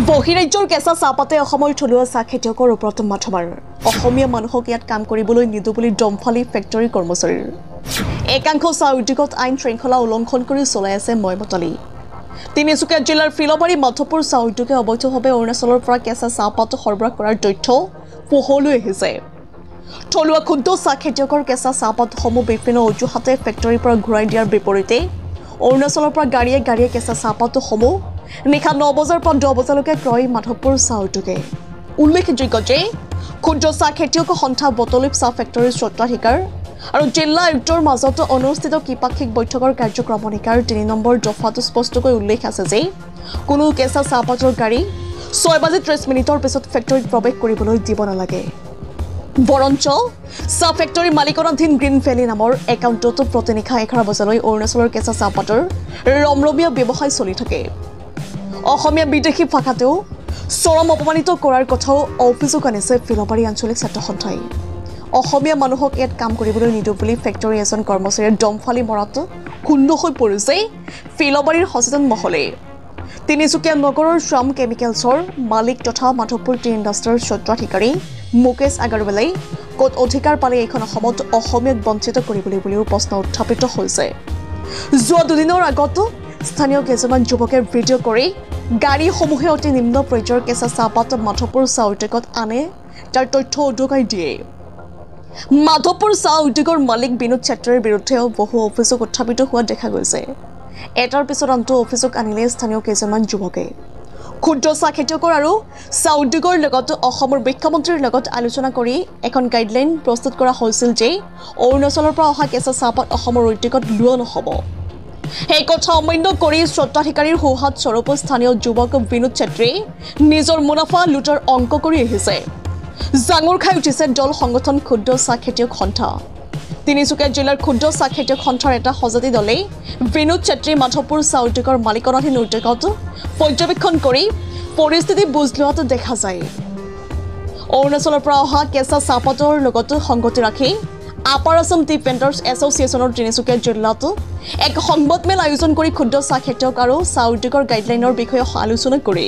বহিৰাজ্যৰ কেঁচা চাহপাতে অসমৰ থলুৱা চাহ খেতিয়কৰ ওপৰত মাথমাৰ অসমীয়া মানুহক ইয়াত কাম কৰিবলৈ নিদো বুলি ডমফালি ফেক্টৰী কৰ্মচাৰীৰ একাংশ চাহ উদ্যোগত আইন শৃংখলা উলংঘন কৰি চলাই আছে ময়মতালি তিনিচুকীয়া জিলাৰ ফিলবাৰী মাধৱপুৰ চাহ উদ্যোগে অবৈধভাৱে অৰুণাচলৰ পৰা কেঁচা চাহপাত সৰবৰাহ কৰাৰ তথ্য পোহৰলৈ আহিছে থলুৱা ক্ষুদ্ৰ চাহ খেতিয়কৰ কেঁচা চাহপাতসমূহ বিভিন্ন অজুহাতে ফেক্টৰীৰ পৰা ঘূৰাই দিয়াৰ বিপৰীতে অৰুণাচলৰ পৰা গাড়ীয়ে গাড়ীয়ে কেঁচা চাহপাতসমূহ নিশা 9 বজাৰ পৰা 10 বজালৈকে ক্ৰয় মাধৱপুৰ চাহ উদ্যোগে উল্লেখযোগ্য যে ক্ষুদ্ৰ চাহ খেতিয়ক সন্থা বটলিপ চাহ ফেক্টৰীৰ স্বত্বাধিকাৰ আৰু জিলা আয়ুক্তৰ মাজত অনুষ্ঠিত কিপাক্ষিক বৈঠকৰ কাৰ্যক্ৰমণিকাৰ 3 নম্বৰ দফাত স্পষ্টকৈ উল্লেখ আছে যে কোনো কেঁচা চাহপাতৰ গাড়ী 6:30 পিছত ফেক্টৰীত প্ৰৱেশ কৰিবলৈ দিব নালাগে বৰঞ্চ চাহ ফেক্টৰীৰ মালিকানাধীন গ্ৰীণ ভেলী নামৰ একাউণ্টত প্ৰতিনিশা 11 বজালৈ অৰুণাচলৰ কেঁচা চাহপাতৰ ৰমৰমীয়া ব্যৱসায় চলি থাকে অসমীয়া বিদেশী ভাষাতেও চৰম অপমানিত কৰাৰ কথাও অভিযোগ আনিছে ফিলবাৰী আঞ্চলিক ছাত্ৰ সন্থাই অসমীয়া মানুহক ইয়াত কাম কৰিবলৈ নিদো বুলি ফেক্টৰী এজন কৰ্মচাৰীয়ে ডমফালি মৰাত খুন্দ হৈ পৰিছে ফিলবাৰীৰ সচেতন মহলে তিনিচুকীয়া নগৰৰ শ্যাম কেমিকেলছৰ মালিক তথা মাধৱপুৰ টি ইণ্ডাষ্ট্ৰীৰ স্বত্বাধিকাৰী মুকেশ আগৰৱালাই ক'ত অধিকাৰ পালে এইখন অসমত অসমীয়াক বঞ্চিত কৰিবলৈ বুলিও প্ৰশ্ন উত্থাপিত হৈছে যোৱা দুদিনৰ আগত স্থানীয় কেইজনমান যুৱকে ভিডিঅ' কৰি গাড়ীসমূহে অতি নিম্ন পৰ্যায়ৰ কেঁচা চাহপাত মাধৱপুৰ চাহ উদ্যোগত আনে তাৰ তথ্য উদগাই দিয়ে মাধৱপুৰ চাহ উদ্যোগৰ মালিক বিনোদ চেত্ৰীৰ বিৰুদ্ধেও বহু অভিযোগ উত্থাপিত হোৱা দেখা গৈছে এটাৰ পিছত আনটো অভিযোগ আনিলে স্থানীয় কেইজনমান যুৱকে ক্ষুদ্ৰ চাহ খেতিয়কৰ আৰু চাহ উদ্যোগৰ লগত অসমৰ মুখ্যমন্ত্ৰীৰ লগত আলোচনা কৰি এখন গাইডলাইন প্ৰস্তুত কৰা হৈছিল যে অৰুণাচলৰ পৰা অহা কেঁচা চাহপাত অসমৰ উদ্যোগত লোৱা নহ'ব এই কথা অমান্য কৰি স্বত্বাধিকাৰীৰ সৌহাত স্বৰূপ স্থানীয় যুৱক বিনোদ চেত্ৰীয়ে নিজৰ মুনাফা লুটাৰ অংক কৰি আহিছে জাঙুৰ খাই উঠিছে দল সংগঠন ক্ষুদ্ৰ চাহ খেতিয়ক সন্থা তিনিচুকীয়া জিলাৰ ক্ষুদ্ৰ চাহ খেতিয়ক সন্থাৰ এটা সজাতি দলে বিনোদ চেত্ৰী মাধৱপুৰ চাহ উদ্যোগৰ মালিকানাধীন উদ্যোগত পৰ্যবেক্ষণ কৰি পৰিস্থিতি বুজ লোৱাত দেখা যায় অৰুণাচলৰ পৰা অহা কেঁচা চাহপাতৰ লগত সংগতি ৰাখি আপাৰ আছাম টি পেণ্টাৰ্ছ এছ'চিয়েশ্যনৰ তিনিচুকীয়া জিলাত এক সংবাদমেল আয়োজন কৰি ক্ষুদ্ৰ চাহ খেতিয়ক আৰু চাহ উদ্যোগৰ গাইডলাইনৰ বিষয়ে আলোচনা কৰি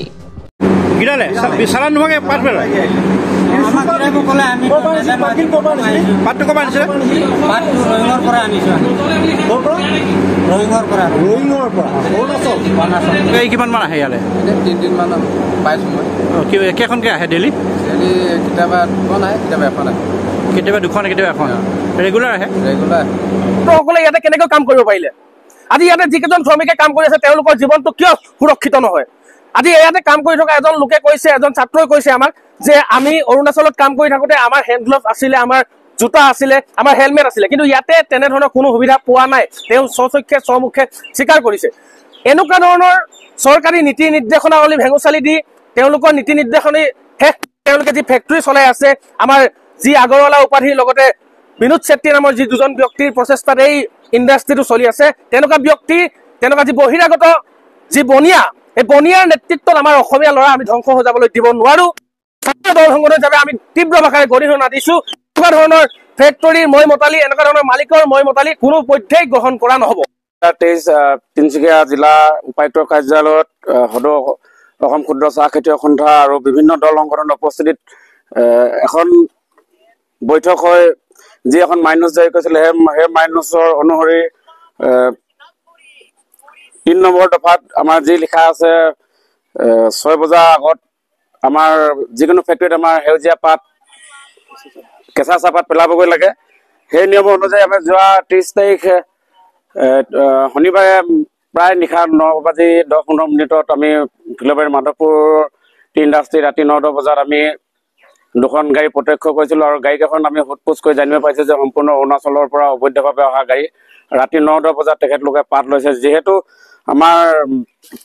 কিমান আহে ইয়ালে 3 মান পাইছো মই কেইখনকে আহে ডেইলি কেতিয়াবা দুখন আহে কেতিয়াবা এখন আহে কেতিয়াবা দুখন কেতিয়াবা এখন ৰেগুলাৰ আহে সকলে ইয়াতে কেনেকৈ কাম কৰিব পাৰিলে আজি ইয়াতে যিকেইজন শ্ৰমিকে কাম কৰি আছে তেওঁলোকৰ জীৱনটো কিয় সুৰক্ষিত নহয় আজি ইয়াতে কাম কৰি থকা এজন লোকে কৈছে এজন ছাত্ৰই কৈছে আমাক যে আমি অৰুণাচলত কাম কৰি থাকোতে আমাৰ হেণ্ড গ্লভ আছিলে আমাৰ জোতা আছিলে আমাৰ হেলমেট আছিলে কিন্তু ইয়াতে তেনেধৰণৰ কোনো সুবিধা পোৱা নাই তেওঁ স্বচক্ষে স্বমুখে স্বীকাৰ কৰিছে এনেকুৱা ধৰণৰ চৰকাৰী নীতি নিৰ্দেশনাৱলী ভেঙুচালি দি তেওঁলোকৰ নীতি নিৰ্দেশনী শেষ তেওঁলোকে যি ফেক্টৰী চলাই আছে আমাৰ যি আগৰৱালা উপাধিৰ লগতে বিনোদ চেত্ৰী নামৰ যি দুজন ব্যক্তিৰ প্ৰচেষ্টাত এই ইণ্ডাষ্ট্ৰীটো চলি আছে তেনেকুৱা ব্যক্তি তেনেকুৱা যি বহিৰাগত যি বনিয়া এই বনিয়াৰ নেতৃত্বত আমাৰ অসমীয়া ল'ৰা আমি ধ্বংস হৈ যাবলৈ দিব নোৱাৰো দল সংগঠন হিচাপে আমি তীব্ৰ ভাষাৰে গৰিহণা দিছো এনেকুৱা ধৰণৰ ফেক্টৰীৰ মতালি এনেকুৱা ধৰণৰ মালিকৰ মতালি কোনো পধ্যেই গ্ৰহণ কৰা নহ'ব 23 তিনিচুকীয়া জিলা উপায়ুক্তৰ কাৰ্যালয়ত সদৌ অসম ক্ষুদ্ৰ চাহ খেতিয়ক সন্থা আৰু বিভিন্ন দল সংগঠনৰ উপস্থিতিত এখন বৈঠক হয় যি এখন মাইনাছ জাৰি কৰিছিলে সেই মাইনাছৰ অনুসৰি 3 নম্বৰ দফাত আমাৰ যি লিখা আছে 6 বজাৰ আগত আমাৰ যিকোনো ফেক্টৰীত আমাৰ সেউজীয়া পাত কেঁচা চাহপাত পেলাবগৈ লাগে সেই নিয়ম অনুযায়ী আমি যোৱা 30 তাৰিখে শনিবাৰে প্ৰায় নিশা 9:10-15 আমি ফিলবাৰী মাধৱপুৰ টি ইণ্ডাষ্ট্ৰী ৰাতি 9-10 বজাত আমি দুখন গাড়ী প্ৰত্যক্ষ কৰিছিলোঁ আৰু গাড়ীকেইখন আমি সোধপোছ কৰি জানিব পাৰিছোঁ যে সম্পূৰ্ণ অৰুণাচলৰ পৰা অবৈধভাৱে অহা গাড়ী ৰাতি 9-10 বজাত তেখেতলোকে পাত লৈছে যিহেতু আমাৰ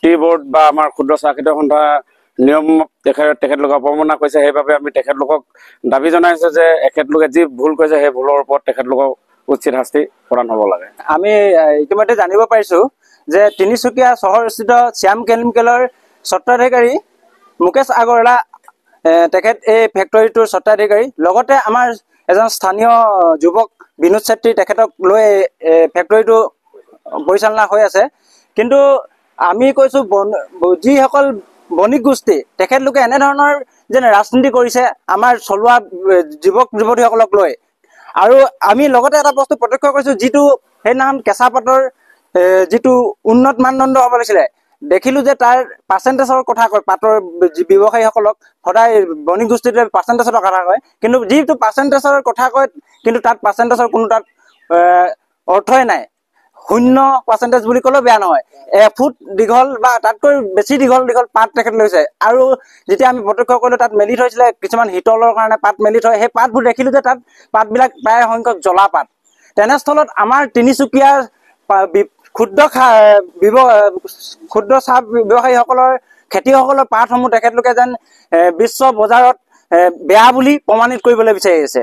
টি বোৰ্ড বা আমাৰ ক্ষুদ্ৰ চাহ খেতিয়ক সন্থা নিয়ম তেখেতলোকে অৱমাননা কৰিছে সেইবাবে আমি তেখেতলোকক দাবী জনাইছোঁ যে এখেতলোকে যি ভুল কৰিছে সেই ভুলৰ ওপৰত তেখেতলোকক উচিত শাস্তি প্ৰদান হ'ব লাগে আমি ইতিমধ্যে জানিব পাৰিছোঁ যে তিনিচুকীয়া চহৰস্থিত শ্যাম কেমিকেলৰ স্বত্বাধিকাৰী মুকেশ আগৰৱালা তেখেত এই ফেক্টৰীটোৰ স্বত্বাধিকাৰী লগতে আমাৰ এজন স্থানীয় যুৱক বিনোদ চেত্ৰী তেখেতক লৈ ফেক্টৰীটো পৰিচালনা হৈ আছে কিন্তু আমি কৈছোঁ যিসকল বণিক গোষ্ঠী তেখেতলোকে এনেধৰণৰ যেন ৰাজনীতি কৰিছে আমাৰ চলোৱা যুৱক যুৱতীসকলক লৈ। আৰু আমি লগতে এটা বস্তু প্ৰত্যক্ষ কৰিছো, যিটো সেইদিনাখন কেঁচা পাতৰ যিটো উন্নত মানদণ্ড হ'ব লাগিছিলে, দেখিলো যে তাৰ পাৰ্চেণ্টেজৰ কথা কয়। পাতৰ ব্যৱসায়ীসকলক সদায় বণিক গোষ্ঠীটোৱে পাৰ্চেণ্টেজৰ কথা কয়, কিন্তু যিটো পাৰ্চেণ্টেজৰ কথা কয় কিন্তু তাত পাৰ্চেণ্টেজৰ কোনো তাত অৰ্থই নাই। 0% বুলি ক'লেও বেয়া নহয়। 1 ফুট দীঘল বা তাতকৈ বেছি দীঘল পাত তেখেত লৈছে। আৰু যেতিয়া আমি প্ৰত্যক্ষ কৰিলো, তাত মেলি থৈছিলে কিছুমান শীতলৰ কাৰণে পাত মেলি থয়। সেই পাতবোৰ দেখিলো যে তাত পাতবিলাক প্ৰায় সংখ্যক জ্বলা পাত। তেনেস্থলত আমাৰ তিনিচুকীয়াৰ ক্ষুদ্ৰ চাহ ব্যৱসায়ীসকলৰ খেতিয়কসকলৰ পাতসমূহ তেখেতলোকে যেন বিশ্ব বজাৰত বেয়া বুলি প্ৰমাণিত কৰিবলৈ বিচাৰি আছে।